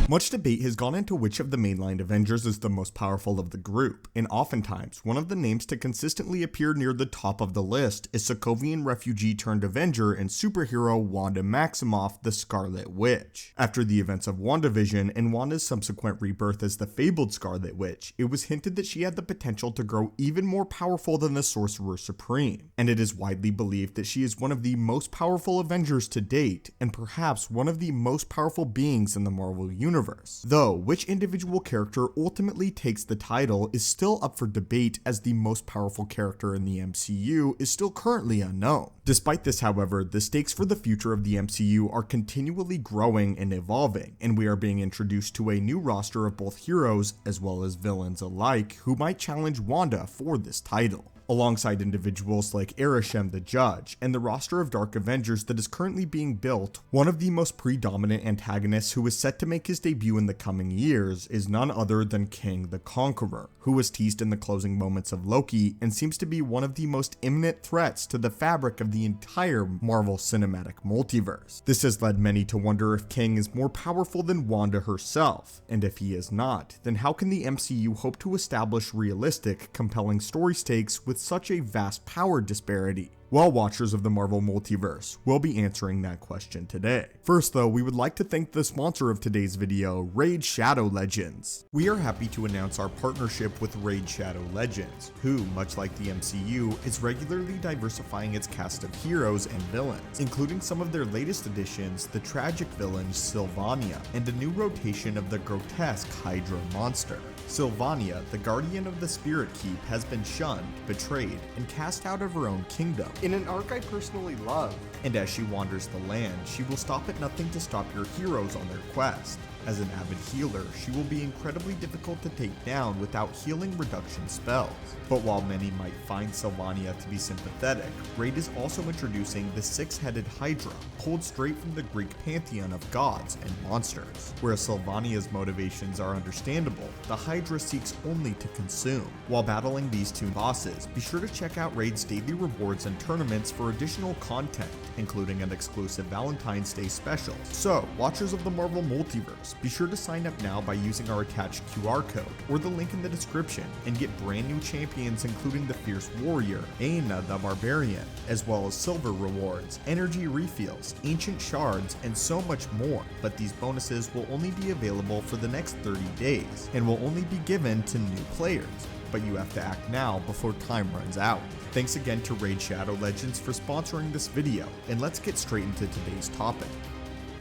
Much debate has gone into which of the mainline Avengers is the most powerful of the group, and oftentimes, one of the names to consistently appear near the top of the list is Sokovian refugee turned Avenger and superhero Wanda Maximoff, the Scarlet Witch. After the events of WandaVision and Wanda's subsequent rebirth as the fabled Scarlet Witch, it was hinted that she had the potential to grow even more powerful than the Sorcerer Supreme, and it is widely believed that she is one of the most powerful Avengers to date, and perhaps one of the most powerful beings in the Marvel Universe. Though, which individual character ultimately takes the title is still up for debate, as the most powerful character in the MCU is still currently unknown. Despite this, however, the stakes for the future of the MCU are continually growing and evolving, and we are being introduced to a new roster of both heroes as well as villains alike who might challenge Wanda for this title. Alongside individuals like Arishem the Judge and the roster of Dark Avengers that is currently being built, one of the most predominant antagonists who is set to make his debut in the coming years is none other than King the Conqueror, who was teased in the closing moments of Loki and seems to be one of the most imminent threats to the fabric of the entire Marvel Cinematic Multiverse. This has led many to wonder if King is more powerful than Wanda herself, and if he is not, then how can the MCU hope to establish realistic, compelling story stakes with such a vast power disparity? Well, watchers of the Marvel Multiverse, we'll be answering that question today. First though, we would like to thank the sponsor of today's video, Raid Shadow Legends. We are happy to announce our partnership with Raid Shadow Legends, who, much like the MCU, is regularly diversifying its cast of heroes and villains, including some of their latest additions, the tragic villain Sylvania, and a new rotation of the grotesque Hydra monster. Sylvania, the guardian of the Spirit Keep, has been shunned, betrayed, and cast out of her own kingdom, in an arc I personally love. And as she wanders the land, she will stop at nothing to stop your heroes on their quest. As an avid healer, she will be incredibly difficult to take down without healing reduction spells. But while many might find Sylvania to be sympathetic, Raid is also introducing the six-headed Hydra, pulled straight from the Greek pantheon of gods and monsters. Whereas Sylvania's motivations are understandable, the Hydra seeks only to consume. While battling these two bosses, be sure to check out Raid's daily rewards and tournaments for additional content, including an exclusive Valentine's Day special. So, watchers of the Marvel Multiverse, be sure to sign up now by using our attached QR code or the link in the description and get brand new champions including the Fierce Warrior, Aina the Barbarian, as well as silver rewards, energy refills, ancient shards, and so much more. But these bonuses will only be available for the next 30 days and will only be given to new players. But you have to act now before time runs out. Thanks again to Raid Shadow Legends for sponsoring this video, and let's get straight into today's topic.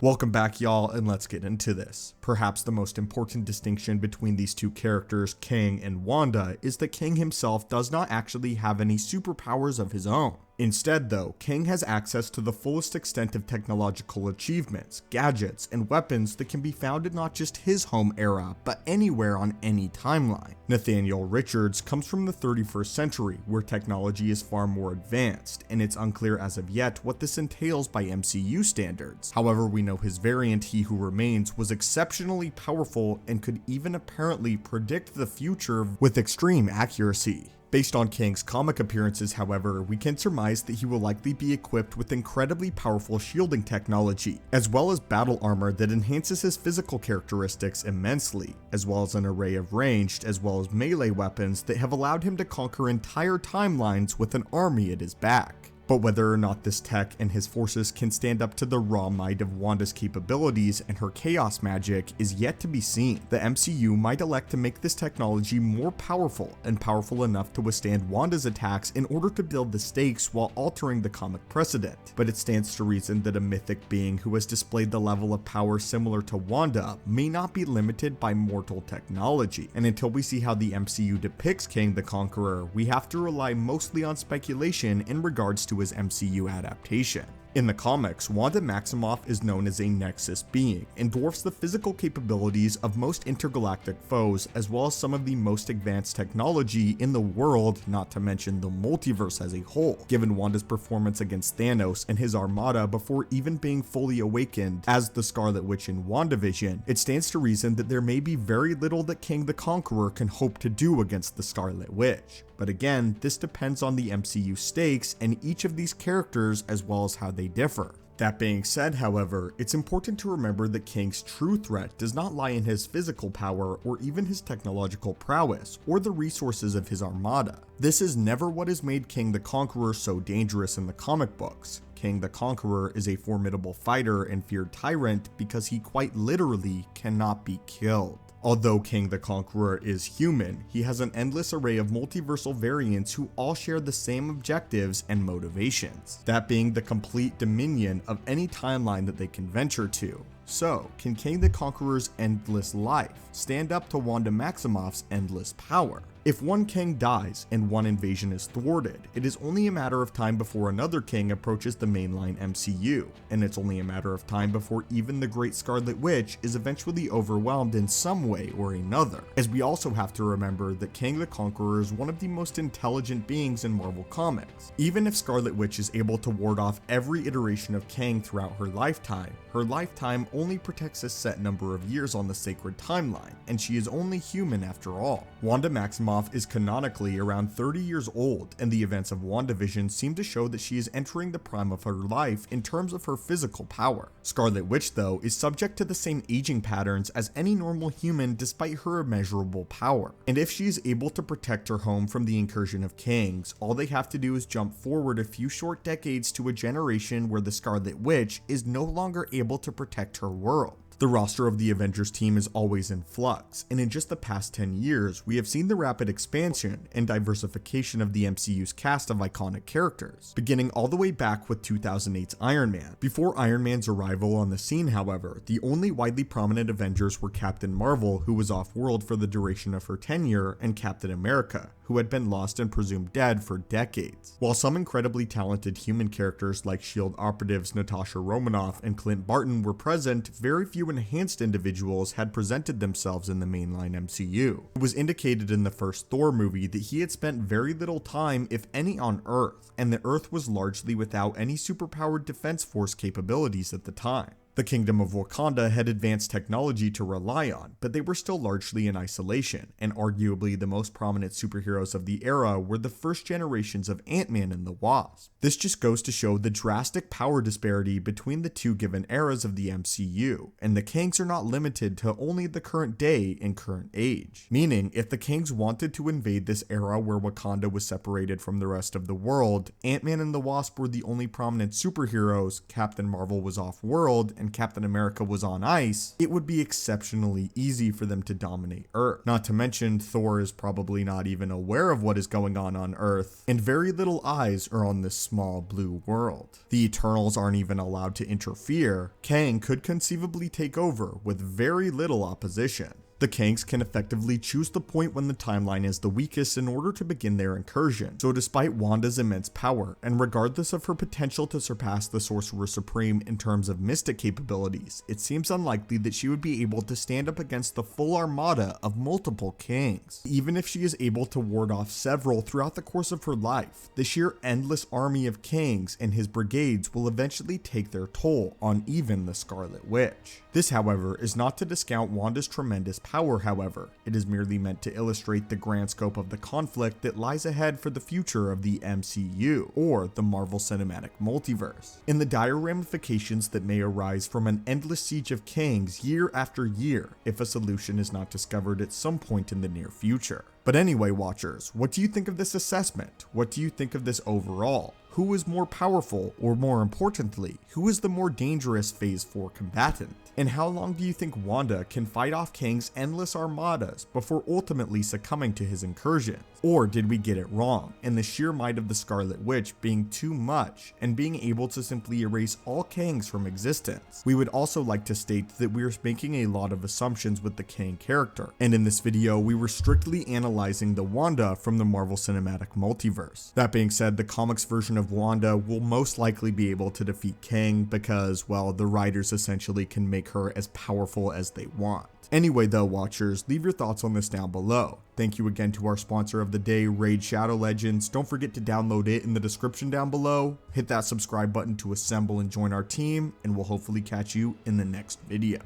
Welcome back, y'all, and let's get into this. Perhaps the most important distinction between these two characters, King and Wanda, is that King himself does not actually have any superpowers of his own. Instead though, King has access to the fullest extent of technological achievements, gadgets, and weapons that can be found in not just his home era, but anywhere on any timeline. Nathaniel Richards comes from the 31st century, where technology is far more advanced, and it's unclear as of yet what this entails by MCU standards. However, we know his variant, He Who Remains, was exceptionally powerful and could even apparently predict the future with extreme accuracy. Based on King's comic appearances, however, we can surmise that he will likely be equipped with incredibly powerful shielding technology, as well as battle armor that enhances his physical characteristics immensely, as well as an array of ranged as well as melee weapons that have allowed him to conquer entire timelines with an army at his back. But whether or not this tech and his forces can stand up to the raw might of Wanda's capabilities and her chaos magic is yet to be seen. The MCU might elect to make this technology more powerful and powerful enough to withstand Wanda's attacks in order to build the stakes while altering the comic precedent. But it stands to reason that a mythic being who has displayed the level of power similar to Wanda may not be limited by mortal technology. And until we see how the MCU depicts King the Conqueror, we have to rely mostly on speculation in regards to his MCU adaptation. In the comics, Wanda Maximoff is known as a Nexus being and dwarfs the physical capabilities of most intergalactic foes, as well as some of the most advanced technology in the world, not to mention the multiverse as a whole. Given Wanda's performance against Thanos and his armada before even being fully awakened as the Scarlet Witch in WandaVision, it stands to reason that there may be very little that King the Conqueror can hope to do against the Scarlet Witch. But again, this depends on the MCU stakes and each of these characters as well as how they differ. That being said, however, it's important to remember that Kang's true threat does not lie in his physical power or even his technological prowess or the resources of his armada. This is never what has made Kang the Conqueror so dangerous in the comic books. Kang the Conqueror is a formidable fighter and feared tyrant because he quite literally cannot be killed. Although Kang the Conqueror is human, he has an endless array of multiversal variants who all share the same objectives and motivations, that being the complete dominion of any timeline that they can venture to. So, can Kang the Conqueror's endless life stand up to Wanda Maximoff's endless power? If one Kang dies and one invasion is thwarted, it is only a matter of time before another Kang approaches the mainline MCU, and it's only a matter of time before even the Great Scarlet Witch is eventually overwhelmed in some way or another. As we also have to remember that Kang the Conqueror is one of the most intelligent beings in Marvel Comics. Even if Scarlet Witch is able to ward off every iteration of Kang throughout her lifetime only protects a set number of years on the sacred timeline, and she is only human after all. Wanda Maximoff is canonically around 30 years old, and the events of WandaVision seem to show that she is entering the prime of her life in terms of her physical power. Scarlet Witch, though, is subject to the same aging patterns as any normal human despite her immeasurable power, and if she is able to protect her home from the incursion of Kangs, all they have to do is jump forward a few short decades to a generation where the Scarlet Witch is no longer able to protect her world. The roster of the Avengers team is always in flux, and in just the past 10 years, we have seen the rapid expansion and diversification of the MCU's cast of iconic characters, beginning all the way back with 2008's Iron Man. Before Iron Man's arrival on the scene, however, the only widely prominent Avengers were Captain Marvel, who was off-world for the duration of her tenure, and Captain America, who had been lost and presumed dead for decades. While some incredibly talented human characters like S.H.I.E.L.D. operatives Natasha Romanoff and Clint Barton were present, very few enhanced individuals had presented themselves in the mainline MCU. It was indicated in the first Thor movie that he had spent very little time, if any, on Earth, and the Earth was largely without any superpowered defense force capabilities at the time. The Kingdom of Wakanda had advanced technology to rely on, but they were still largely in isolation, and arguably the most prominent superheroes of the era were the first generations of Ant-Man and the Wasp. This just goes to show the drastic power disparity between the two given eras of the MCU, and the Kangs are not limited to only the current day and current age. Meaning, if the Kangs wanted to invade this era where Wakanda was separated from the rest of the world, Ant-Man and the Wasp were the only prominent superheroes, Captain Marvel was off-world, and Captain America was on ice, it would be exceptionally easy for them to dominate Earth. Not to mention, Thor is probably not even aware of what is going on Earth, and very little eyes are on this small blue world. The Eternals aren't even allowed to interfere. Kang could conceivably take over with very little opposition. The Kangs can effectively choose the point when the timeline is the weakest in order to begin their incursion. So despite Wanda's immense power, and regardless of her potential to surpass the Sorcerer Supreme in terms of mystic capabilities, it seems unlikely that she would be able to stand up against the full armada of multiple Kangs. Even if she is able to ward off several throughout the course of her life, the sheer endless army of Kangs and his brigades will eventually take their toll on even the Scarlet Witch. This, however, is not to discount Wanda's tremendous power, however. It is merely meant to illustrate the grand scope of the conflict that lies ahead for the future of the MCU, or the Marvel Cinematic Multiverse, and the dire ramifications that may arise from an endless siege of Kangs year after year if a solution is not discovered at some point in the near future. But anyway, watchers, what do you think of this assessment? What do you think of this overall? Who is more powerful, or more importantly, who is the more dangerous Phase 4 combatant? And how long do you think Wanda can fight off Kang's endless armadas before ultimately succumbing to his incursion? Or did we get it wrong, and the sheer might of the Scarlet Witch being too much, and being able to simply erase all Kangs from existence? We would also like to state that we are making a lot of assumptions with the Kang character, and in this video we were strictly analyzing the Wanda from the Marvel Cinematic Multiverse. That being said, the comics version of Wanda will most likely be able to defeat Kang because, well, the writers essentially can make her as powerful as they want. Anyway though, watchers, leave your thoughts on this down below. Thank you again to our sponsor of the day, Raid Shadow Legends. Don't forget to download it in the description down below. Hit that subscribe button to assemble and join our team, and we'll hopefully catch you in the next video.